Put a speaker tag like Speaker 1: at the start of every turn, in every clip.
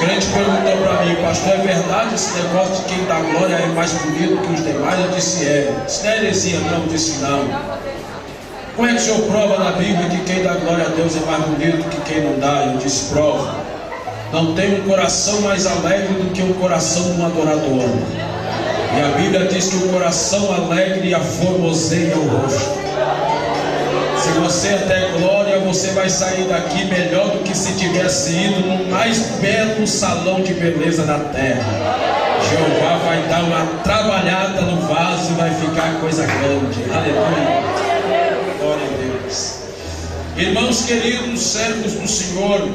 Speaker 1: crente perguntou para mim: pastor, é verdade esse negócio de quem dá glória é mais bonito que os demais? Eu disse: é. Isso não é heresia, não. Eu disse: não. Como é que o senhor prova na Bíblia que quem dá glória a Deus é mais bonito que quem não dá? Eu disse: prova. Não tem um coração mais alegre do que o coração de um adorador. E a Bíblia diz que o coração alegre aformoseia o rosto. Se você der glória, você vai sair daqui melhor do que se tivesse ido no mais belo salão de beleza da terra. Jeová vai dar uma trabalhada no vaso e vai ficar coisa grande. Aleluia. Glória a Deus. Irmãos queridos, servos do Senhor,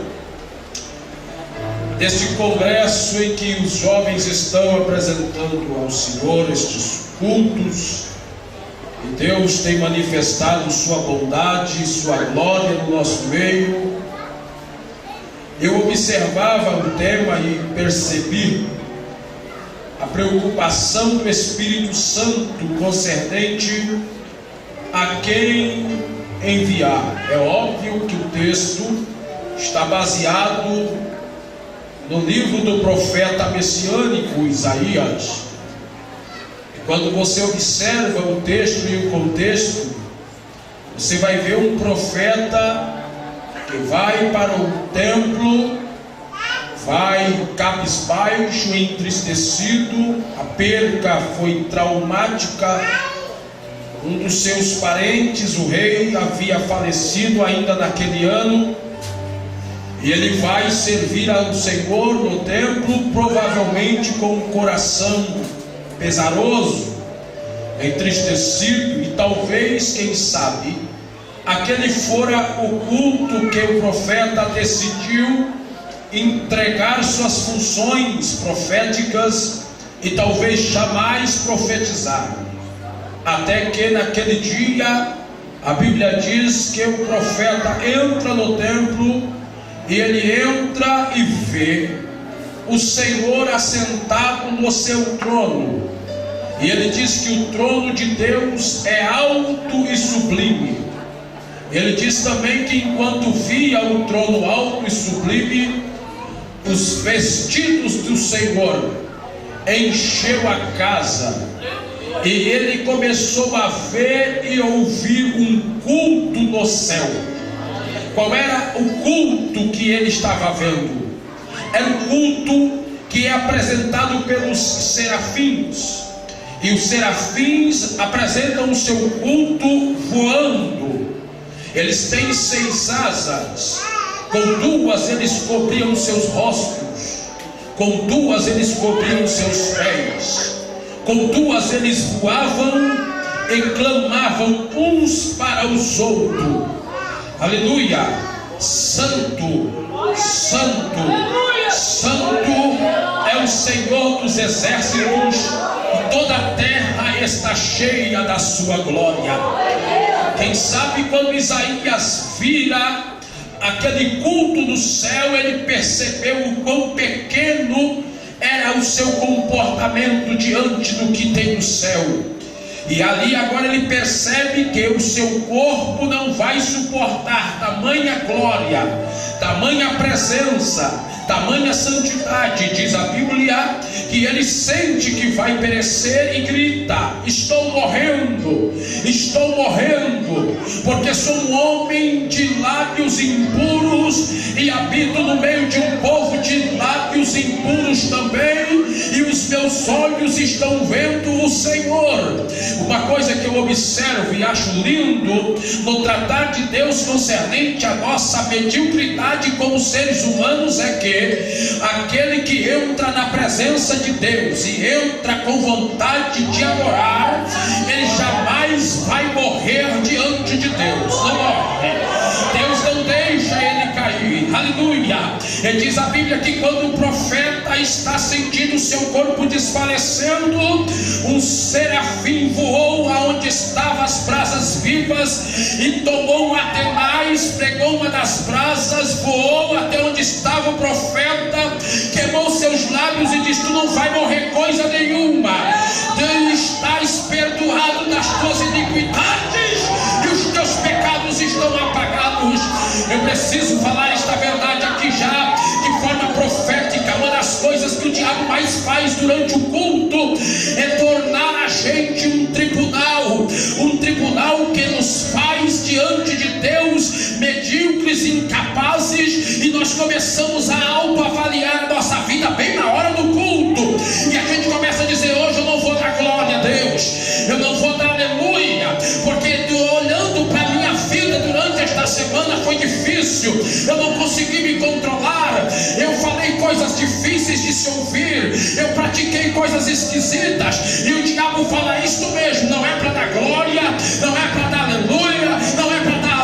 Speaker 1: deste congresso em que os jovens estão apresentando ao Senhor estes cultos, e Deus tem manifestado sua bondade, sua glória no nosso meio. Eu observava o tema e percebi a preocupação do Espírito Santo concernente a quem enviar. É óbvio que o texto está baseado no livro do profeta messiânico Isaías. Quando você observa o texto e o contexto, você vai ver um profeta que vai para o templo, vai cabisbaixo, entristecido, a perca foi traumática. Um dos seus parentes, o rei, havia falecido ainda naquele ano, e ele vai servir ao Senhor no templo, provavelmente com o coração pesaroso, entristecido, e talvez, quem sabe, aquele fora o culto que o profeta decidiu entregar suas funções proféticas e talvez jamais profetizar. Até que naquele dia a Bíblia diz que o profeta entra no templo, e ele entra e vê o Senhor assentado no seu trono. E ele diz que o trono de Deus é alto e sublime. Ele diz também que enquanto via o trono alto e sublime, os vestidos do Senhor encheu a casa, e ele começou a ver e ouvir um culto no céu. Qual era o culto que ele estava vendo? Era um culto que é apresentado pelos serafins, e os serafins apresentam o seu culto voando. Eles têm 6 asas, com 2 eles cobriam seus rostos, com 2 eles cobriam seus pés, com 2 eles voavam e clamavam uns para os outros: aleluia, santo, santo, santo é o Senhor dos exércitos, e toda a terra está cheia da sua glória. Quem sabe quando Isaías vira aquele culto do céu, ele percebeu o quão pequeno era o seu comportamento diante do que tem no céu. E ali agora ele percebe que o seu corpo não vai suportar tamanha glória, tamanha presença, tamanha santidade. Diz a Bíblia que ele sente que vai perecer e grita: estou morrendo, porque sou um homem de lábios impuros e habito no meio de um povo de lábios impuros também, e os meus olhos estão vendo o Senhor. Uma coisa que eu observo e acho lindo no tratar de Deus concernente à nossa mediocridade como seres humanos é que aquele que entra na presença de Deus e entra com vontade de adorar, ele jamais vai morrer diante de Deus. Não morre. Deus não deixa ele cair. Aleluia. E diz a Bíblia que quando o profeta está sentindo seu corpo desfalecendo, um serafim voou aonde estavam as brasas vivas e tomou um atenaz, pegou uma das brasas, voou até onde estava o profeta, queimou seus lábios e disse: tu não vai morrer coisa nenhuma, tu estás perdoado das tuas iniquidades e os teus pecados estão apagados. Eu preciso falar esta verdade aqui já de forma profética. diabo mais faz durante o culto é tornar a gente um tribunal que nos faz diante de Deus medíocres, incapazes, e nós começamos a autoavaliar a nossa vida bem na hora do culto, e a gente começa a dizer: hoje eu não vou dar glória a Deus, eu não vou dar aleluia, porque olhando para a minha vida durante esta semana foi difícil, eu não consegui me controlar, eu falei coisas difíceis de se ouvir, eu pratiquei coisas esquisitas, e o diabo fala: isso mesmo, não é para dar glória, não é para dar aleluia, não é para dar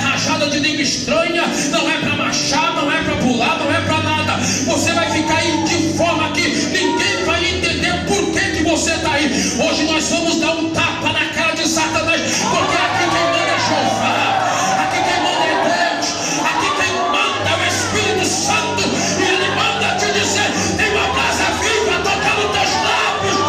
Speaker 1: rajada de língua estranha, não é para marchar, não é para pular, não é para nada. Você vai ficar aí de forma que ninguém vai entender por que você está aí. Hoje nós vamos dar um tapa na cara de Satanás, porque aqui quem manda é Jeová, aqui quem manda é Deus, aqui quem manda é o Espírito Santo, e ele manda te dizer: tem uma brasa viva tocando teus lábios.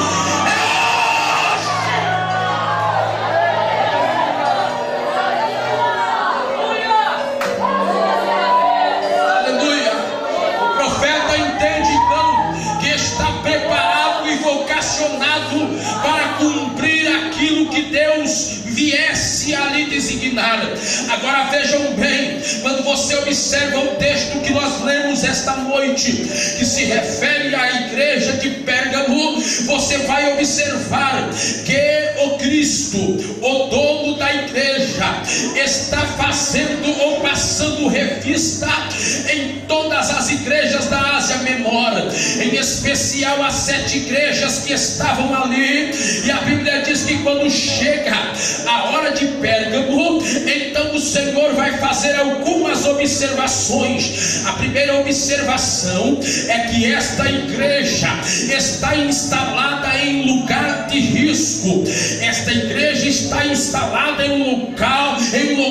Speaker 1: Aleluia. O profeta entende então que está preparado e vocacionado para cumprir aquilo que Deus viesse a lhe designar. Agora vejam bem, quando você observa o texto que nós lemos esta noite, que se refere à igreja de Pérgamo, você vai observar que o Cristo, o dono da igreja, está fazendo ou passando revista em todas as igrejas da Ásia Menor, em especial as 7 igrejas que estavam ali, e a Bíblia diz que quando chega a hora de Pérgamo, então o Senhor vai fazer algumas observações. A primeira observação é que esta igreja está instalada em lugar de risco. Esta igreja está instalada em um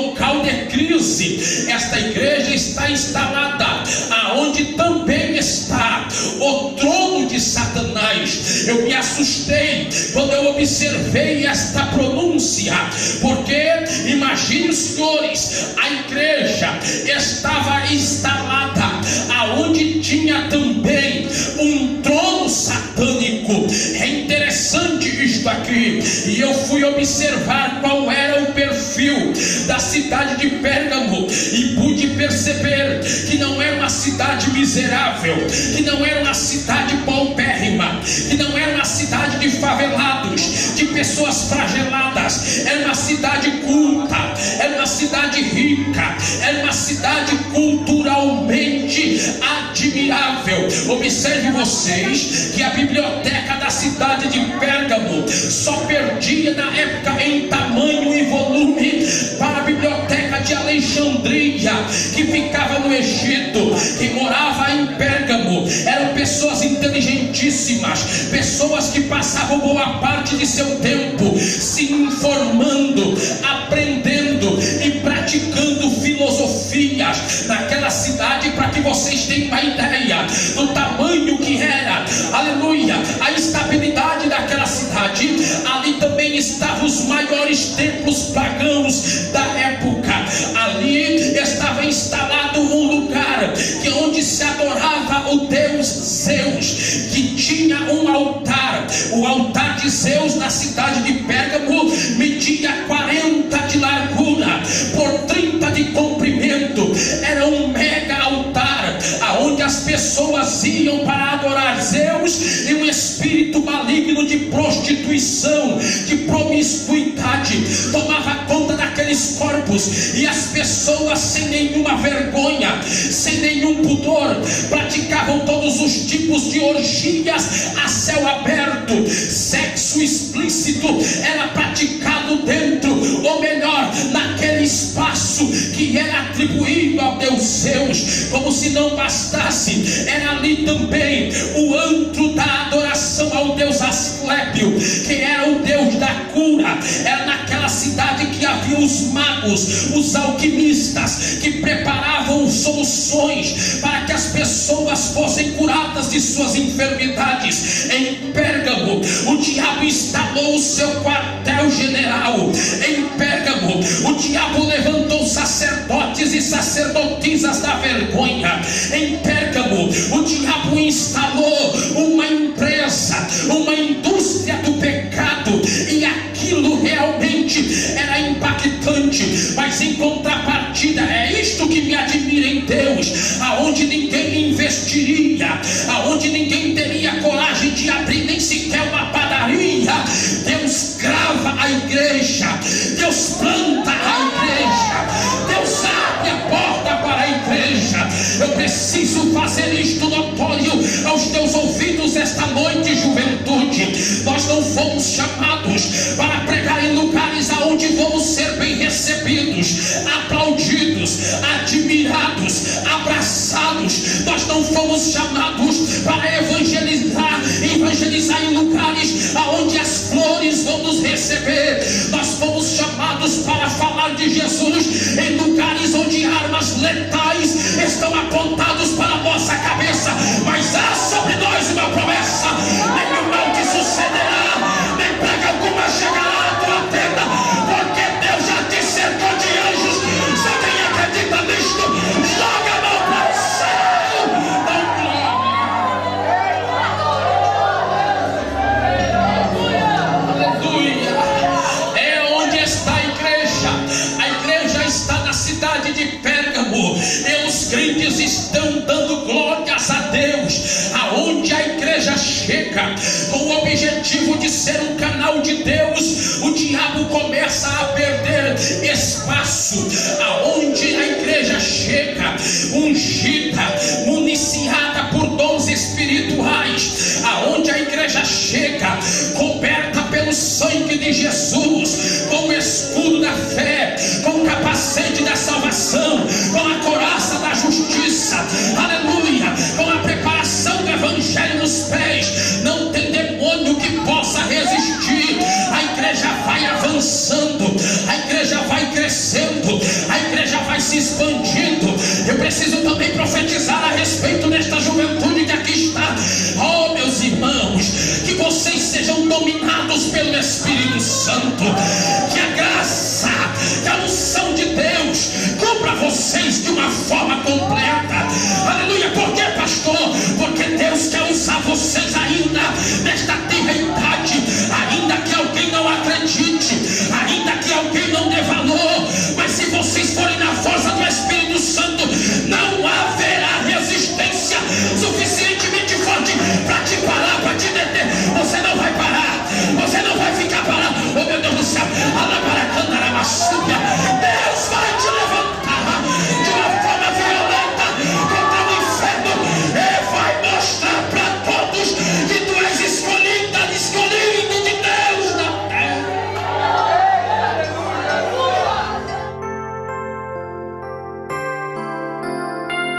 Speaker 1: local de crise. Esta igreja está instalada aonde também está o trono de Satanás. Eu me assustei quando eu observei esta pronúncia, porque imagine os senhores, a igreja estava instalada aonde tinha também um trono satânico. É interessante isto aqui, e eu fui observar qual era o perfil da cidade de Pérgamo, e pude perceber que não era uma cidade miserável, que não era uma cidade paupérrima, que não era uma cidade de favelados, de pessoas flageladas. Era uma cidade culta, era uma cidade rica, era uma cidade culturalmente admirável. Observe vocês que a biblioteca da cidade de Pérgamo só perdia na época em tamanho e volume para a biblioteca de Alexandria, que ficava no Egito. Quem morava em Pérgamo eram pessoas inteligentíssimas, pessoas que passavam boa parte de seu tempo se informando, aprendendo e praticando filosofias naquela cidade, para que vocês tenham uma ideia do tamanho que era, aleluia, a instabilidade daquela cidade. Ali também estavam os maiores templos pagãos da época. Ali estava instalado um lugar que onde se adorava o Deus Zeus, que tinha um altar. O altar de Zeus na cidade de Pérgamo media 40 de largura por 30 de comprimento. Era um mega altar aonde as pessoas iam para adorar Zeus, e um espírito maligno de prostituição, de promiscuidade tomava conta daqueles corpos, e as pessoas, sem nenhuma vergonha, sem nenhum pudor, praticavam todos os tipos de orgias a céu aberto. Sexo explícito era praticado dentro, ou melhor, naquele espaço que era atribuído ao Deus Zeus. Como se não bastasse, era ali também o antro da adoração ao Deus Asclépio, que era o Deus da cura. Era naquela cidade que havia os magos, os alquimistas, que preparavam soluções para que as pessoas fossem curadas de suas enfermidades. Em Pérgamo, o diabo instalou o seu quartel-general. Em Pérgamo, o diabo levantou sacerdotes e sacerdotisas da vergonha. Em Pérgamo, o diabo instalou hoje, mas em contrapartida, é isto que me admira em Deus, aonde ninguém investiria, aonde ninguém teria coragem de abrir nem sequer uma padaria, Deus grava a igreja, Deus planta a igreja, Deus abre a porta para a igreja. Eu preciso fazer isto notório aos teus ouvidos esta noite, juventude. Nós não fomos chamados para pregar em lugares aonde vamos ser bem recebidos, aplaudidos, admirados, abraçados. Nós não fomos chamados para evangelizar em lugares aonde as flores vão nos receber. Nós fomos chamados para falar de Jesus em lugares onde armas letais estão apontados para a nossa cabeça, mas há sobre nós uma promessa: nenhum mal te sucederá, nem praga alguma chegará à tua tenda, porque Deus já te cercou de anjos. Se alguém acredita nisto, joga a mão para o céu, dá glória. Aleluia. É onde está a igreja. A igreja está na cidade de Pérgamo, e os crentes estão dando glórias a Deus. Aonde a igreja chega com o objetivo de ser um canal de Deus, o diabo começa a perder espaço. Aonde a igreja chega ungida, municiada por dons espirituais, aonde a igreja chega coberta pelo sangue de Jesus, com o escudo da fé, com o capacete da salvação, com a couraça da justiça, aleluia, com a preparação do evangelho nos pés, não tem demônio que possa resistir. A igreja vai avançando, a igreja vai crescendo, a igreja vai se expandindo. Eu preciso também profetizar a respeito desta juventude que aqui está. Oh, meus irmãos, que vocês sejam dominados pelo Espírito Santo, que a graça, que a unção de Deus cubra vocês de uma forma completa.